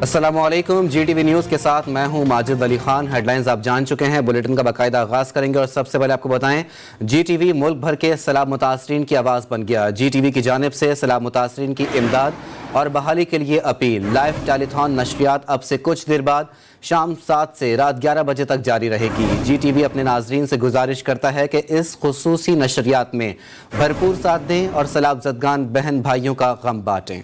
السلام علیکم، جی T V news کے ساتھ میں ہوں ماجد علی خان۔ ہیڈ لائنز آپ جان چکے ہیں، بلیٹن کا باقاعدہ آغاز کریں گے اور سب سے پہلے آپ کو بتائیں جی ٹی وی ملک بھر کے سیلاب متاثرین کی آواز بن گیا۔ جی ٹی وی کی جانب سے سیلاب متاثرین کی امداد اور بحالی کے لیے اپیل۔ لائیو ٹیلی تھون نشریات اب سے کچھ دیر بعد شام 7 سے رات 11 بجے تک جاری رہے گی۔ جی ٹی وی اپنے ناظرین سے گزارش کرتا ہے کہ اس خصوصی نشریات میں بھرپور ساتھ دیں اور سیلاب زدگان بہن بھائیوں کا غم بانٹیں۔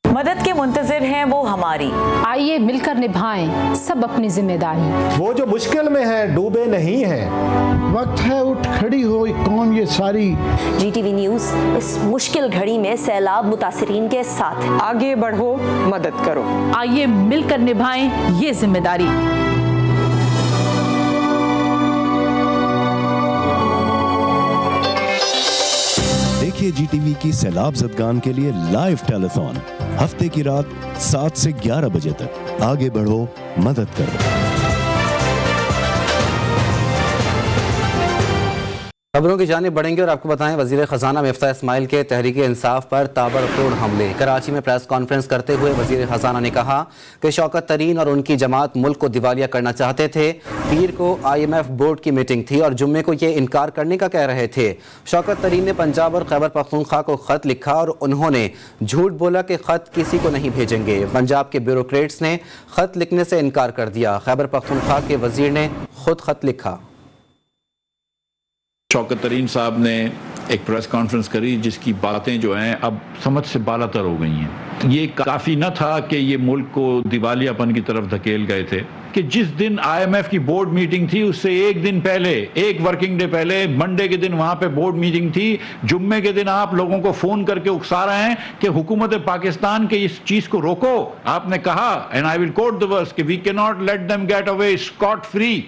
مدد کے منتظر ہیں وہ ہماری، آئیے مل کر نبھائیں سب اپنی ذمہ داری۔ وہ جو مشکل میں ہیں ڈوبے نہیں ہیں، وقت ہے اٹھ کھڑی ہو قوم یہ ساری۔ جی ٹی وی نیوز اس مشکل گھڑی میں سیلاب متاثرین کے ساتھ ہے۔ آگے بڑھو، مدد کرو، آئیے مل کر نبھائیں یہ ذمہ داری۔ دیکھیے جی ٹی وی کی سیلاب زدگان کے لیے لائیو ٹیلی تھون ہفتے کی رات 7 سے 11 بجے تک۔ آگے بڑھو، مدد کرو۔ خبروں کی جانب بڑھیں گے اور آپ کو بتائیں وزیر خزانہ مفتاح اسماعیل کے تحریک انصاف پر تابڑتوڑ حملے۔ کراچی میں پریس کانفرنس کرتے ہوئے وزیر خزانہ نے کہا کہ شوکت ترین اور ان کی جماعت ملک کو دیوالیہ کرنا چاہتے تھے۔ پیر کو آئی ایم ایف بورڈ کی میٹنگ تھی اور جمعے کو یہ انکار کرنے کا کہہ رہے تھے۔ شوکت ترین نے پنجاب اور خیبر پختونخوا کو خط لکھا اور انہوں نے جھوٹ بولا کہ خط کسی کو نہیں بھیجیں گے۔ پنجاب کے بیوروکریٹس نے خط لکھنے سے انکار کر دیا۔ خیبر پختونخوا کے وزیر نے خود خط لکھا۔ شوکت ترین صاحب نے ایک پریس کانفرنس کری جس کی باتیں جو ہیں اب سمجھ سے بالا تر ہو گئی ہیں۔ یہ کافی نہ تھا کہ یہ ملک کو دیوالیہ پن کی طرف دھکیل گئے تھے کہ جس دن آئی ایم ایف کی بورڈ میٹنگ تھی اس سے ایک دن پہلے، ایک ورکنگ ڈے پہلے، منڈے کے دن وہاں پہ بورڈ میٹنگ تھی۔ جمعے کے دن آپ لوگوں کو فون کر کے اکسا رہے ہیں کہ حکومت پاکستان کے اس چیز کو روکو۔ آپ نے کہا اینڈ آئی ول کوٹ دی ورس کہ وی کی not let them get away scot free.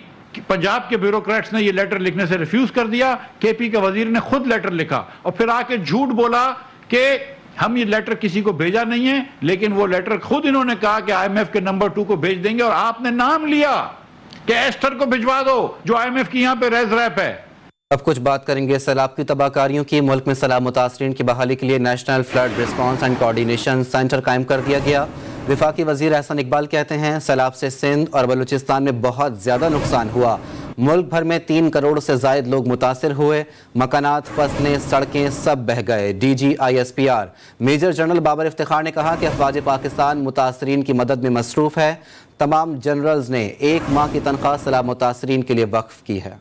Punjab کے بیوروکریٹس نے یہ لیٹر لکھنے سے ریفیوز کر دیا۔ کے پی کے وزیر نے خود لیٹر لکھا اور پھر آ کے جھوٹ بولا کہ ہم یہ لیٹر کسی کو بھیجا نہیں ہے، لیکن وہ لیٹر خود انہوں نے کہا کہ آئی ایم ایف کے نمبر 2 کو بھیج دیں گے اور آپ نے نام لیا کہ ایسٹر کو بھجوا دو جو آئی ایم ایف کی یہاں پہ ریز ریپ ہے۔ اب کچھ بات کریں گے سیلاب کی تباہ کاریوں کی۔ ملک میں سیلاب متاثرین کی بحالی کے لیے national flood response and coordination centre قائم کر دیا گیا۔ وفاقی وزیر احسن اقبال کہتے ہیں سیلاب سے سندھ اور بلوچستان میں بہت زیادہ نقصان ہوا۔ ملک بھر میں 3 کروڑ سے زائد لوگ متاثر ہوئے۔ مکانات، فصلیں، سڑکیں سب بہہ گئے۔ D G I S P R major general Babar Iftikhar نے کہا کہ افواج پاکستان متاثرین کی مدد میں مصروف ہے۔ تمام جنرلز نے 1 ماہ کی تنخواہ سیلاب متاثرین کے لیے وقف کی ہے۔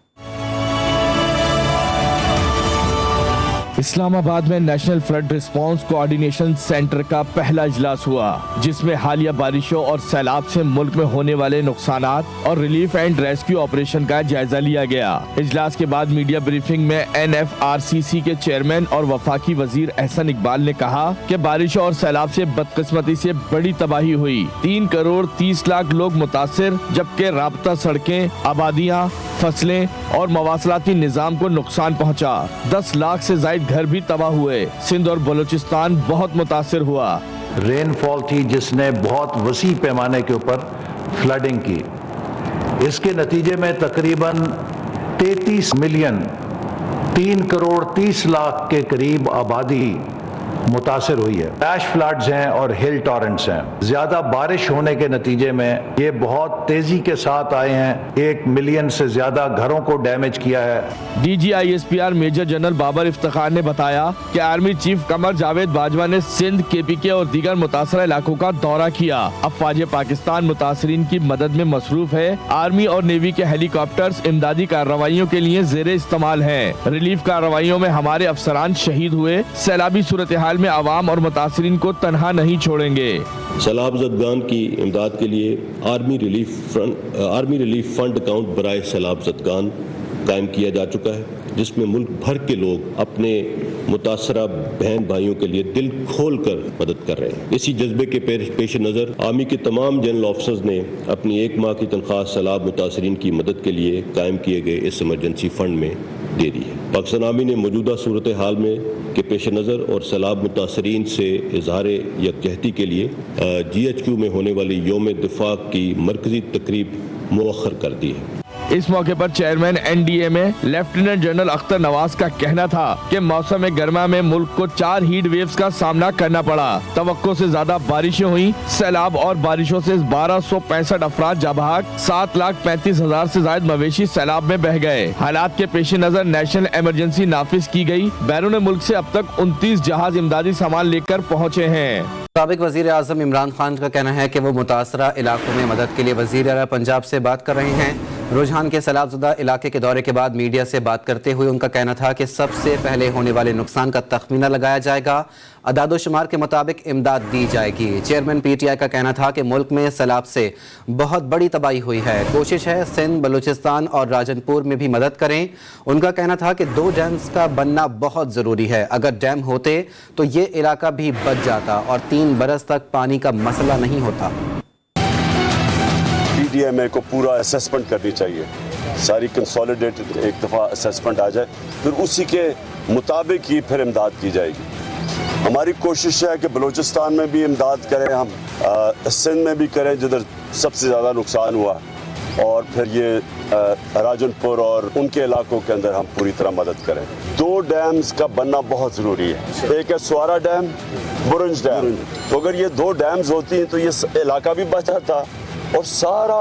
اسلام آباد میں national flood response coordination centre کا پہلا اجلاس ہوا جس میں حالیہ بارشوں اور سیلاب سے ملک میں ہونے والے نقصانات اور ریلیف اینڈ ریسکیو آپریشن کا جائزہ لیا گیا۔ اجلاس کے بعد میڈیا بریفنگ میں این ایف آر سی سی کے چیئرمین اور وفاقی وزیر احسن اقبال نے کہا کہ بارشوں اور سیلاب سے بدقسمتی سے بڑی تباہی ہوئی۔ 3 کروڑ 30 لاکھ لوگ متاثر، جبکہ رابطہ سڑکیں، آبادیاں، فصلیں اور مواصلاتی نظام کو نقصان پہنچا۔ 10 لاکھ سے زائد گھر بھی تباہ ہوئے۔ سندھ اور بلوچستان بہت متاثر ہوا۔ رین فال تھی جس نے بہت وسیع پیمانے کے اوپر فلڈنگ کی۔ اس کے نتیجے میں تقریباً 33 ملین 3 کروڑ 30 لاکھ کے قریب آبادی متاثر ہوئی ہے۔ فلیش فلڈز ہیں اور ہل ٹورنٹس ہیں۔ زیادہ بارش ہونے کے نتیجے میں یہ بہت تیزی کے ساتھ آئے ہیں۔ 1 ملین سے زیادہ گھروں کو ڈیمیج کیا ہے۔ D G I S P R major general Babar Iftikhar نے بتایا کہ آرمی چیف قمر جاوید باجوہ نے سندھ، کے پی کے اور دیگر متاثرہ علاقوں کا دورہ کیا۔ افواج پاکستان متاثرین کی مدد میں مصروف ہے۔ آرمی اور نیوی کے ہیلی کاپٹرز امدادی کارروائیوں کے لیے زیر استعمال ہیں۔ ریلیف کارروائیوں میں ہمارے افسران شہید ہوئے۔ سیلابی صورتحال میں عوام اور متاثرین کو تنہا نہیں چھوڑیں گے۔ سیلاب زدگان کی امداد کے لیے آرمی ریلیف فنڈ اکاؤنٹ برائے سیلاب زدگان قائم کیا جا چکا ہے، جس میں ملک بھر کے لوگ اپنے متاثرہ بہن بھائیوں کے لیے دل کھول کر مدد کر رہے ہیں۔ اسی جذبے کے پیش نظر آرمی کے تمام جنرل آفیسرز نے اپنی 1 ماہ کی تنخواہ سیلاب متاثرین کی مدد کے لیے قائم کیے گئے اس ایمرجنسی فنڈ میں دے دی ہے۔ پاکستان آرمی نے موجودہ صورتحال میں کے پیش نظر اور سیلاب متاثرین سے اظہار یکجہتی کے لیے جی ایچ کیو میں ہونے والی یوم دفاع کی مرکزی تقریب مؤخر کر دی ہے۔ इस मौके पर चेयरमैन NDA में लेफ्टिनेंट जनरल अख्तर नवाज का कहना था कि मौसम गर्मा में मुल्क को 4 हीट वेव्स का सामना करना पड़ा। तवक्को से ज्यादा बारिशें हुई। सैलाब और बारिशों से 1265 अफराद जाँ बहक, 7,35,000 से ज्यादा मवेशी सैलाब में बह गए। हालात के पेश नजर नेशनल इमरजेंसी नाफिज की गई। बैरून मुल्क से अब तक 29 जहाज इमदादी सामान लेकर पहुँचे हैं। साबिक वज़ीर आज़म इमरान खान का कहना है कि वो मुतासरा इलाकों में मदद के लिए वज़ीर आला पंजाब से बात कर रहे हैं। रुझान के सैलाबज़दा इलाके के दौरे के बाद मीडिया से बात करते हुए उनका कहना था कि सबसे पहले होने वाले नुकसान का तखमीना लगाया जाएगा, अदाद-ओ-शुमार के मुताबिक इमदाद दी जाएगी। चेयरमैन PTI का कहना था कि मुल्क में सैलाब से बहुत बड़ी तबाही हुई है, कोशिश है सिंध, बलूचिस्तान और राजनपुर में भी मदद करें। उनका कहना था कि 2 डैम्स का बनना बहुत ज़रूरी है, अगर डैम होते तो ये इलाका भी बच जाता और 3 बरस तक पानी का मसला नहीं होता। PDMA को पूरा असेसमेंट करनी चाहिए, सारी कंसोलिडेटेड एक दफ़ा असेसमेंट आ जाए, फिर उसी के मुताबिक ही फिर इमदाद की जाएगी। हमारी कोशिश है कि बलूचिस्तान में भी इमदाद करें, हम सिंध में भी करें जिधर सबसे ज़्यादा नुकसान हुआ, और फिर ये राजनपुर और उनके इलाकों के अंदर हम पूरी तरह मदद करें। 2 डैम्स का बनना बहुत ज़रूरी है, एक है स्वारा डैम, बुरंज डैम। तो अगर ये 2 डैम्स होती हैं तो ये इलाका भी बच जाता और सारा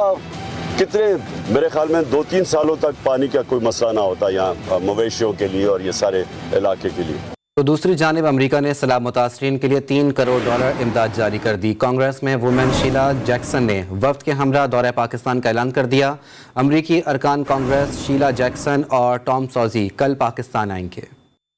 कितने, मेरे ख्याल में 2-3 सालों तक पानी का कोई मसला ना होता यहाँ मवेशियों के लिए और ये सारे इलाके के लिए। तो दूसरी जानिब अमेरिका ने सैलाब मुतासरीन के लिए $3 करोड़ इमदाद जारी कर दी। कांग्रेस में वुमेन शीला जैक्सन ने वफ्द के हमरा दौरे पाकिस्तान का ऐलान कर दिया। अमरीकी अरकान कांग्रेस शीला जैक्सन और टॉम सॉजी कल पाकिस्तान आएंगे।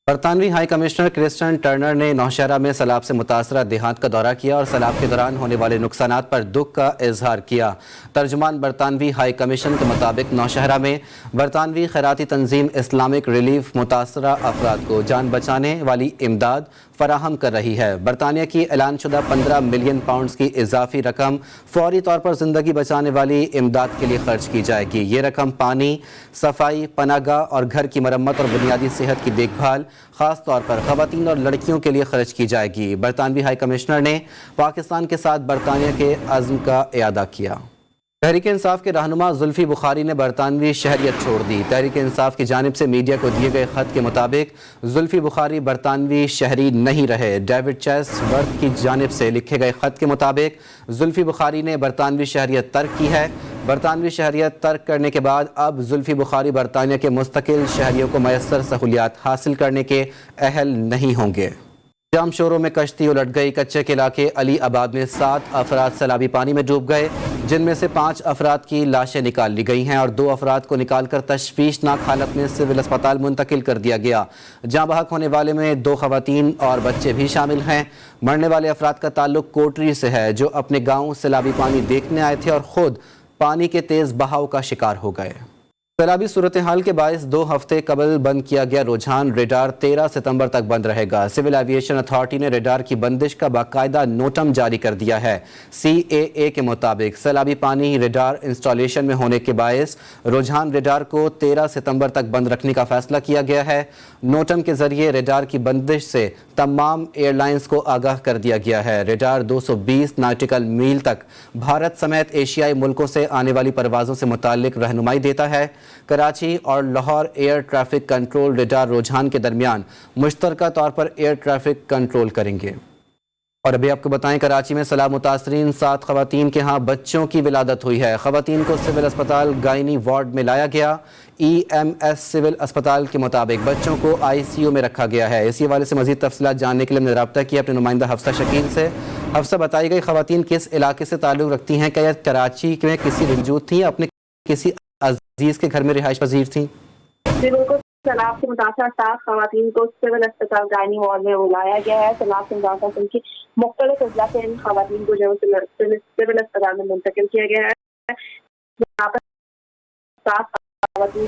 बरतानवी हाई कमिश्नर क्रिस्टन टर्नर ने नौशहरा में सैलाब से मुतासरा देहात का दौरा किया और सैलाब के दौरान होने वाले नुकसानात पर दुख का इजहार किया। तर्जुमान बरतानवी हाई कमीशन के मुताबिक नौशहरा में बरतानवी खैराती तंजीम इस्लामिक रिलीफ मुतासरा अफराद को जान बचाने वाली इमदाद फराहम कर रही है। बरतानिया की ऐलान शुदा 15 मिलियन पाउंड्स की इजाफी रकम फौरी तौर पर ज़िंदगी बचाने वाली इमदाद के लिए खर्च की जाएगी। ये रकम पानी, सफाई, पनाहगाह और घर की मरम्मत और बुनियादी सेहत की देखभाल खास तौर पर ख़वातीन और लड़कियों के लिए खर्च की जाएगी। बरतानवी हाई कमिश्नर ने पाकिस्तान के साथ बरतानिया के अज़्म का इयादा किया। तहरीक इंसाफ के रहनुमा जुल्फी बुखारी ने बरतानवी शहरियत छोड़ दी। तहरीक इंसाफ की जानिब से मीडिया को दिए गए खत के मुताबिक जुल्फी बुखारी बरतानवी शहरी नहीं रहे। डेविड चेसवर्थ की जानिब से लिखे गए खत के मुताबिक जुल्फी बुखारी ने बरतानवी शहरियत तर्क की है। बरतानवी शहरियत तर्क करने के बाद अब जुल्फी बुखारी बरतानिया के मुस्तकिल शहरियों को मैसर सहूलियात हासिल करने के अहल नहीं होंगे। जाम शोरों में कश्ती उलट गई। कच्चे के इलाके अली आबाद में 7 अफराद सैलाबी पानी में डूब गए, जिनमें से 5 अफराद की लाशें निकाल ली गई हैं और 2 अफराद को निकालकर तशवीशनाक हालत में सिविल अस्पताल मुंतकिल कर दिया गया। जाँ बहक होने वाले में 2 खवातीन और बच्चे भी शामिल हैं। मरने वाले अफराद का ताल्लुक कोटरी से है, जो अपने गाँव सैलाबी पानी देखने आए थे और ख़ुद पानी के तेज़ बहाव का शिकार हो गए। सैलाबी सूरत हाल के बायस 2 हफ्ते कबल बंद किया गया रुझान रेडार 13 सितंबर तक बंद रहेगा। सिविल एविएशन अथॉरिटी ने रेडार की बंदिश का बाकायदा नोटम जारी कर दिया है। CAA के मुताबिक सैलाबी पानी रेडार इंस्टॉलेशन में होने के बायस रुझान रेडार को 13 सितंबर तक बंद रखने का फैसला किया गया है। नोटम के जरिए रेडार की बंदिश से तमाम एयरलाइंस को आगाह कर दिया गया है। रेडार 220 नाटिकल मील तक भारत समेत एशियाई मुल्कों से आने वाली परवाज़ों से मुताल्लिक रहनुमाई देता है। कराची और Lahore air traffic control radar रुझान के दरमियान मुश्तरका तौर पर एयर ट्रैफिक कंट्रोल करेंगे। और अभी आपको बताएं, कराची में सैलाब मुतासरीन 7 खवातीन के यहाँ बच्चों की विलादत हुई है। खवातीन को सिविल अस्पताल गायनी वार्ड में लाया गया। EMS सिविल अस्पताल के मुताबिक बच्चों को ICU में रखा गया है। इसी हवाले से मजीद तफसीलात जानने के लिए हमने रब्ता किया अपने नुमाइंदा हफ्सा शकील से। हफ्सा, बताई गई खवातीन किस इलाके से ताल्लुक़ रखती हैं? क्या यह कराची में किसी रिंजूत थी, अपने किसी अजीज के घर में रिहाइश पजीर थी? सैलाब से मुतासर 7 खवातीन को सिविल अस्पताल गायनी वार्ड में बुलाया गया है। सैलाब से मुतासर उनकी मुख्तलिफ अजला से इन खवातीन को जो सिविल अस्पताल में मुंतकिल किया गया है। यहाँ पर 7 खवातीन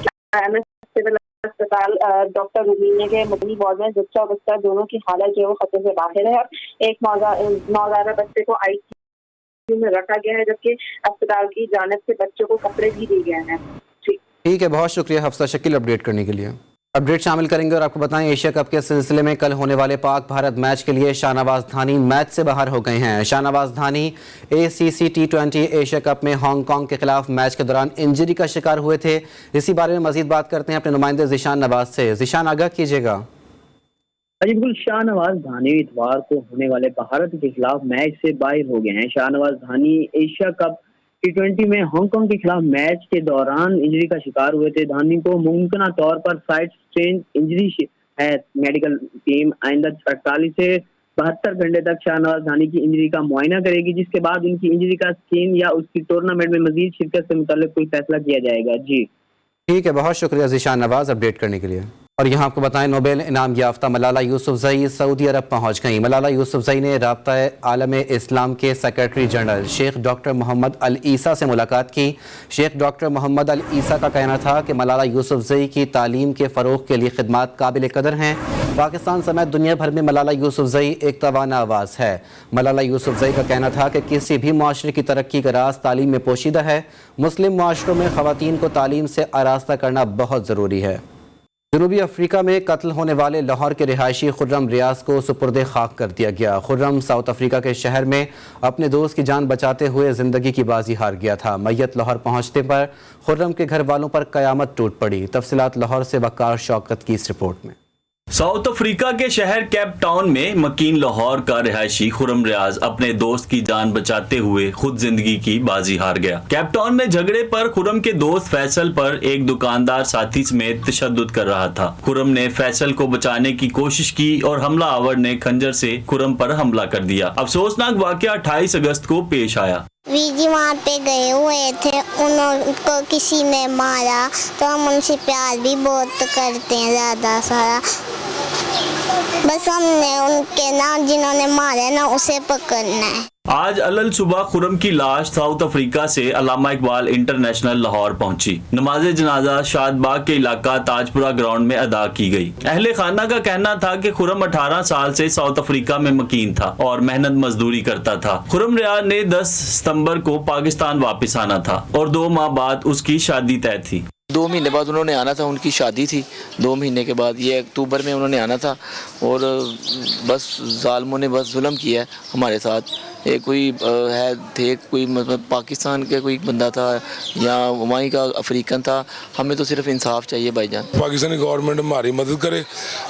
सिविल अस्पताल डॉक्टर रुबीना के मदनी वार्ड में बच्चा और बच्चा दोनों की हालत जो है वो खतरे से बाहर है। एक नौज़ायदा बच्चे को ICU में रखा गया है, जबकि अस्पताल की जानिब से बच्चों को कपड़े भी दिए गए हैं। ठीक है, बहुत शुक्रिया हफ्सा शकील अपडेट करने के लिए। अपडेट शामिल करेंगे और आपको बताएं एशिया कप के सिलसिले में कल होने वाले पाक भारत मैच के लिए शाहनवाज धानी मैच से बाहर हो गए हैं। शाहनवाज धानी ACC T20 एशिया कप में हांगकांग के खिलाफ मैच के दौरान इंजरी का शिकार हुए थे। इसी बारे में मजीद बात करते हैं अपने नुमाइंदे ज़ीशान नवाज से। ज़ीशान, आगाह कीजिएगा। जी बिल्कुल, शाहनवाज धानी इतवार को होने वाले भारत के खिलाफ मैच से बाहर हो गए हैं। शाहनवाज धानी एशिया कप T20 में हांगकांग के खिलाफ मैच के दौरान इंजरी का शिकार हुए थे। धानी को मुमकिन तौर पर साइड स्ट्रेन इंजरी है। मेडिकल टीम आइंदा 48 से 72 घंटे तक शाहनवाज धानी की इंजरी का मुआयना करेगी, जिसके बाद उनकी इंजरी का स्किन या उसकी टूर्नामेंट में मजीद शिरकत से मुताल्लिक कोई फैसला किया जाएगा। जी ठीक है, बहुत शुक्रिया ज़ीशान नवाज अपडेट करने के लिए। और यहाँ आपको बताएं नोबेल इनाम याफ्ता मलाला यूसुफजई सऊदी अरब पहुँच गई। मलाला यूसुफजई ने राब्ता आलम इस्लाम के secretary general Sheikh doctor Mohammad Al Issa से मुलाकात की। Sheikh doctor Mohammad Al Issa का कहना था कि मलाला यूसुफजई की तालीम के फ़रोग़ के लिए खिदमात काबिल कदर हैं। पाकिस्तान समेत दुनिया भर में मलाला यूसुफजई एक तवाना आवाज़ है। मलाला यूसुफजई का कहना था कि किसी भी माशरे की तरक्की का राज तालीम में पोशीदा है। मुस्लिम माशरों में ख़वातीन को तालीम से आरास्ता करना बहुत ज़रूरी है। जनूबी अफ्रीका में कत्ल होने वाले लाहौर के रिहायशी खुर्रम रियाज को सुपुर्द खाक कर दिया गया। खुर्रम साउथ अफ्रीका के शहर में अपने दोस्त की जान बचाते हुए ज़िंदगी की बाजी हार गया था। मैयत लाहौर पहुंचते पर खुर्रम के घर वालों पर क़यामत टूट पड़ी। तफसीलात लाहौर से वक़ार शौकत की इस रिपोर्ट में। साउथ अफ्रीका के शहर केप टाउन में मकीन लाहौर का रिहायशी खुर्रम रियाज अपने दोस्त की जान बचाते हुए खुद जिंदगी की बाजी हार गया। केप टाउन में झगड़े पर खुर्रम के दोस्त फैसल पर एक दुकानदार साथी समेत तशद्दुद कर रहा था। खुर्रम ने फैसल को बचाने की कोशिश की और हमला आवर ने खंजर से खुर्रम पर हमला कर दिया। अफसोसनाक वाकया 28 अगस्त को पेश आया। वीजी वहाँ पे गए हुए थे, उनको किसी ने मारा, तो हम उनसे प्यार भी बहुत करते हैं ज़्यादा सारा। बस हमने उनके नाम जिन्होंने मारे ना उसे पकड़ना है। आज अलल सुबह खुर्रम की लाश साउथ अफ्रीका से अल्लामा इकबाल इंटरनेशनल लाहौर पहुंची। नमाज जनाजा शादबाग के इलाका ताजपुरा ग्राउंड में अदा की गई। अहले खाना का कहना था कि खुर्रम 18 साल से साउथ अफ्रीका में मकीन था और मेहनत मजदूरी करता था। खुर्रम रियाज ने 10 सितंबर को पाकिस्तान वापस आना था और 2 माह बाद उसकी शादी तय थी। 2 महीने बाद उन्होंने आना था, उनकी शादी थी 2 महीने के बाद। ये अक्टूबर में उन्होंने आना था और बस जालिमों ने बस जुल्म किया है हमारे साथ। एक कोई थे कोई मतलब पाकिस्तान के कोई बंदा था या वहीं का अफ्रीकन था। हमें तो सिर्फ इंसाफ चाहिए भाईजान। पाकिस्तानी गवर्नमेंट हमारी मदद करे,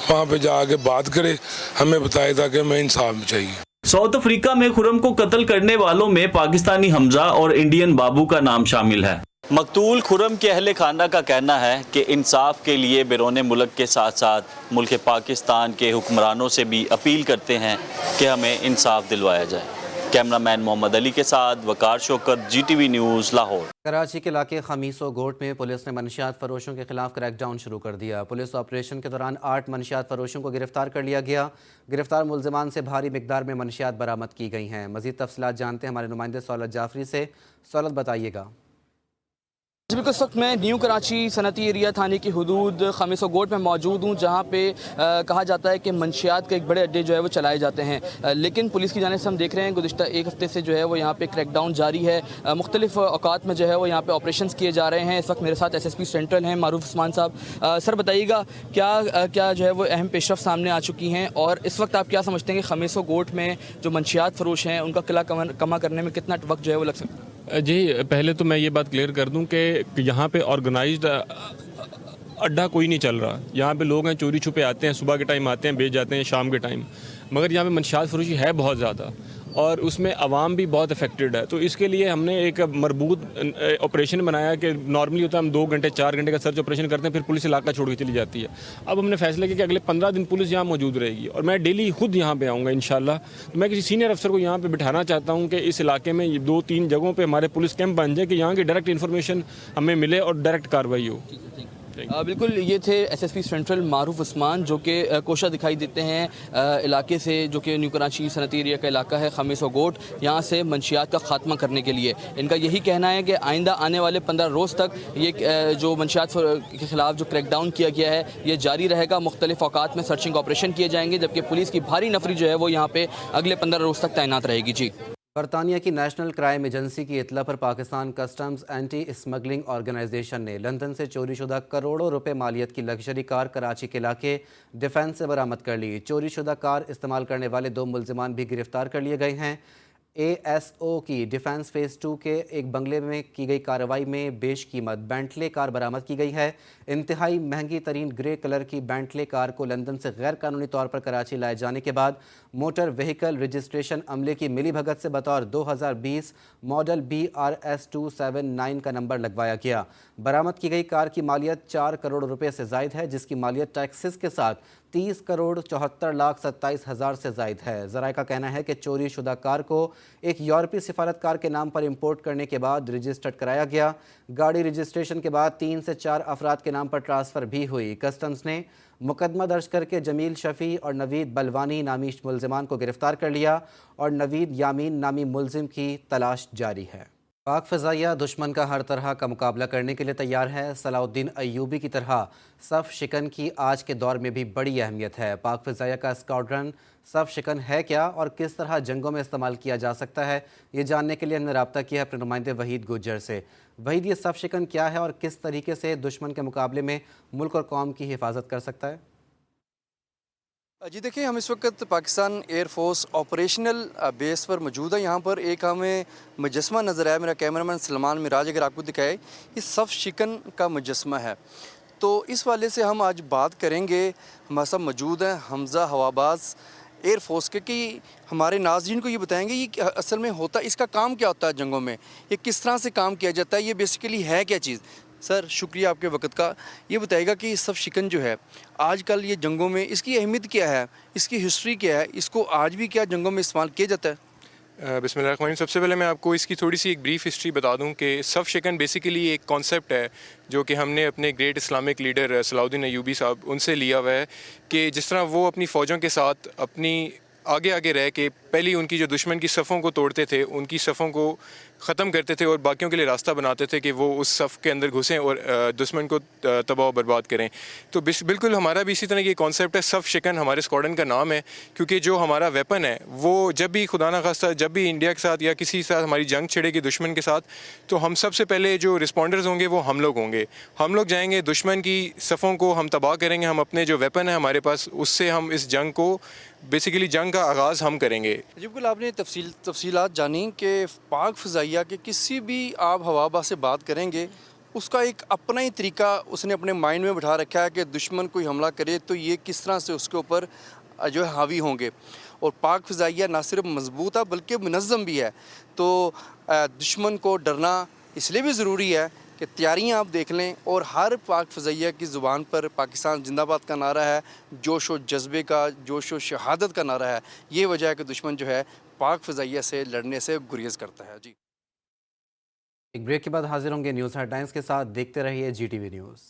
वहाँ पे जाके बात करे, हमें बताया था कि हमें इंसाफ चाहिए। साउथ अफ्रीका में खुर्रम को कत्ल करने वालों में पाकिस्तानी हमजा और इंडियन बाबू का नाम शामिल है। मकतूल खुर्रम के अहले खाना का कहना है कि इंसाफ के लिए बैरून मुल्क के साथ साथ मुल्क पाकिस्तान के हुक्मरानों से भी अपील करते हैं कि हमें इंसाफ दिलवाया जाए। कैमरामैन मोहम्मद अली के साथ वकार शौकत, GTV न्यूज़, लाहौर। कराची के इलाके खमीसो गोट में पुलिस ने मनशियात फरोशों के खिलाफ क्रैकडाउन शुरू कर दिया। पुलिस ऑपरेशन के दौरान 8 मनशियात फरोशों को गिरफ्तार कर लिया गया। गिरफ्तार मुलजिमान से भारी मिकदार में मनशियात बरामद की गई हैं। मज़ीद तफसीलात जानते हैं हमारे नुमाइंदे सौलत जाफरी से। सौलत, बताइएगा। बिल्कुल, इस वक्त मैं न्यू कराची सनती एरिया थाने की हुदूद खमीसो गोट में मौजूद हूँ, जहाँ पे कहा जाता है कि मंशियात के एक बड़े अड्डे जो है वो चलाए जाते हैं। लेकिन पुलिस की जानिब से हम देख रहे हैं गुज़िश्ता 1 हफ्ते से जो है वो यहाँ पे क्रैकडाउन जारी है। मुख्तलिफ औकात में जो है वो यहाँ पे ऑपरेशंस किए जा रहे हैं। इस वक्त मेरे साथ SSP सेंट्रल हैं मारूफ उस्मान साहब। सर बताइएगा क्या जो है वो अहम पेशरफ सामने आ चुकी हैं और इस वक्त आप क्या समझते हैं कि खमीसो गोट में जो मंशियात फरोश हैं उनका किला कमा करने में कितना वक्त जो है वो लग सकता है? जी, पहले तो मैं ये बात क्लियर कर दूं कि यहाँ पे ऑर्गेनाइज्ड अड्डा कोई नहीं चल रहा। यहाँ पे लोग हैं चोरी छुपे आते हैं, सुबह के टाइम आते हैं, बेच जाते हैं शाम के टाइम। मगर यहाँ पे मंशियात फरोशी है बहुत ज़्यादा और उसमें आवाम भी बहुत अफेक्टेड है। तो इसके लिए हमने एक मरबूत ऑपरेशन बनाया कि नॉर्मली होता है हम 2 घंटे 4 घंटे का सर्च ऑपरेशन करते हैं, फिर पुलिस इलाका छोड़ के चली जाती है। अब हमने फैसला किया कि अगले 15 दिन पुलिस यहाँ मौजूद रहेगी और मैं डेली खुद यहाँ पे आऊँगा इंशाल्लाह। तो मैं किसी सीनियर अफसर को यहाँ पे बिठाना चाहता हूँ कि इस इलाके में 2-3 जगहों पर हमारे पुलिस कैंप बन जाए कि यहाँ की डायरेक्ट इन्फॉर्मेशन हमें मिले और डायरेक्ट कार्रवाई हो। बिल्कुल, ये थे SSP सेंट्रल मारूफ उस्मान जो कि कोशा दिखाई देते हैं इलाके से, जो कि न्यू कराची सनती एरिया का इलाका है खमीसो गोट। यहाँ से मंशियात का खात्मा करने के लिए इनका यही कहना है कि आइंदा आने वाले 15 रोज़ तक ये जो मंशियात के ख़िलाफ़ जो क्रैकडाउन किया गया है ये जारी रहेगा। मुख्तलिफ औकात में सर्चिंग ऑपरेशन किए जाएंगे, जबकि पुलिस की भारी नफरी जो है वो यहाँ पर अगले 15 रोज़ तक तैनात रहेगी। जी। برطانیہ کی نیشنل کرائم ایجنسی کی اطلاع پر Pakistan customs anti smuggling organisation نے لندن سے چوری شدہ کروڑوں روپے مالیت کی لگژری کار کراچی کے علاقے ڈیفنس سے برآمد کر لی۔ چوری شدہ کار استعمال کرنے والے 2 ملزمان بھی گرفتار کر لیے گئے ہیں۔ اے ایس او کی ڈیفنس فیز 2 کے ایک بنگلے میں کی گئی کارروائی میں بیش قیمت بینٹلے کار برآمد کی گئی ہے۔ انتہائی مہنگی ترین گرے کلر کی بینٹلے کار کو لندن سے غیر قانونی طور پر کراچی لائے جانے کے بعد موٹر وہیکل رجسٹریشن عملے کی ملی بھگت سے بطور 2020 ماڈل BRS 279 کا نمبر لگوایا گیا۔ برآمد کی گئی کار کی مالیت 4 کروڑ روپے سے زائد ہے، جس کی مالیت ٹیکسز کے ساتھ 30 کروڑ 74 لاکھ 27 ہزار سے زائد ہے۔ ذرائع کا کہنا ہے کہ چوری شدہ کار کو ایک یورپی سفارتکار کے نام پر امپورٹ کرنے کے بعد رجسٹرڈ کرایا گیا۔ گاڑی رجسٹریشن کے بعد 3 سے 4 افراد کے نام پر ٹرانسفر بھی ہوئی۔ کسٹمز نے مقدمہ درج کر کے جمیل شفیع اور نوید بلوانی نامی ملزمان کو گرفتار کر لیا اور نوید یامین نامی ملزم کی تلاش جاری ہے۔ پاک فضائیہ دشمن کا ہر طرح کا مقابلہ کرنے کے لیے تیار ہے۔ صلاح الدین ایوبی کی طرح صف شکن کی آج کے دور میں بھی بڑی اہمیت ہے۔ پاک فضائیہ کا اسکواڈرن صف شکن ہے کیا اور کس طرح جنگوں میں استعمال کیا جا سکتا ہے، یہ جاننے کے لیے ہم نے رابطہ کیا ہے اپنے نمائندے وحید گجر سے۔ وحید، یہ صف شکن کیا ہے اور کس طریقے سے دشمن کے مقابلے میں ملک اور قوم کی حفاظت کر سکتا ہے؟ جی دیکھیں، ہم اس وقت پاکستان ایئر فورس آپریشنل بیس پر موجود ہیں۔ یہاں پر ایک ہمیں مجسمہ نظر آیا، میرا کیمرہ مین سلمان مراج اگر آپ کو دکھائے، یہ صف شکن کا مجسمہ ہے۔ تو اس والے سے ہم آج بات کریں گے۔ ہمارے ساتھ موجود ہیں حمزہ ہواباز ایئر فورس کے، کہ ہمارے ناظرین کو یہ بتائیں گے یہ اصل میں ہوتا، اس کا کام کیا ہوتا ہے جنگوں میں، یہ کس طرح سے کام کیا جاتا ہے، یہ بیسیکلی ہے کیا چیز۔ سر شکریہ آپ کے وقت کا۔ یہ بتائے گا کہ صف شکن جو ہے آج کل یہ جنگوں میں اس کی اہمیت کیا ہے، اس کی ہسٹری کیا ہے، اس کو آج بھی کیا جنگوں میں استعمال کیا جاتا ہے؟ بسم اللہ الرحمن الرحیم۔ سب سے پہلے میں آپ کو اس کی تھوڑی سی ایک بریف ہسٹری بتا دوں کہ صف شکن بیسیکلی ایک کانسیپٹ ہے جو کہ ہم نے اپنے گریٹ اسلامک لیڈر صلاح الدین ایوبی صاحب ان سے لیا ہوا ہے، کہ جس طرح وہ اپنی فوجوں کے ساتھ اپنی آگے رہ کے پہلی ان کی جو دشمن کی صفوں کو توڑتے تھے، ان کی صفوں کو ختم کرتے تھے اور باقیوں کے لیے راستہ بناتے تھے کہ وہ اس صف کے اندر گھسیں اور دشمن کو تباہ و برباد کریں۔ تو بالکل ہمارا بھی اسی طرح یہ کانسیپٹ ہے۔ صف شکن ہمارے اسکواڈرن کا نام ہے، کیونکہ جو ہمارا ویپن ہے وہ جب بھی خدا نخواستہ جب بھی انڈیا کے ساتھ یا کسی ساتھ ہماری جنگ چھڑے گی دشمن کے ساتھ، تو ہم سب سے پہلے جو رسپونڈرز ہوں گے وہ ہم لوگ ہوں گے۔ ہم لوگ جائیں گے، دشمن کی صفوں کو ہم تباہ کریں گے، ہم اپنے جو ویپن ہے ہمارے پاس اس سے ہم اس جنگ کو بیسیکلی جنگ کا آغاز ہم کریں گے۔ جی بالکل، آپ نے تفصیلات جانی کہ پاک فضائیہ کے کسی بھی آب ہوا سے بات کریں گے، اس کا ایک اپنا ہی طریقہ اس نے اپنے مائنڈ میں بٹھا رکھا ہے کہ دشمن کوئی حملہ کرے تو یہ کس طرح سے اس کے اوپر جو ہے حاوی ہوں گے۔ اور پاک فضائیہ نہ صرف مضبوط ہے بلکہ منظم بھی ہے۔ تو دشمن کو ڈرنا اس لیے بھی ضروری ہے کہ تیاریاں آپ دیکھ لیں، اور ہر پاک فضائیہ کی زبان پر پاکستان زندہ باد کا نعرہ ہے، جوش و جذبے کا، جوش و شہادت کا نعرہ ہے۔ یہ وجہ ہے کہ دشمن جو ہے پاک فضائیہ سے لڑنے سے گریز کرتا ہے۔ جی ایک بریک کے بعد حاضر ہوں گے نیوز ہیڈ لائنز کے ساتھ، دیکھتے رہیے GTV نیوز۔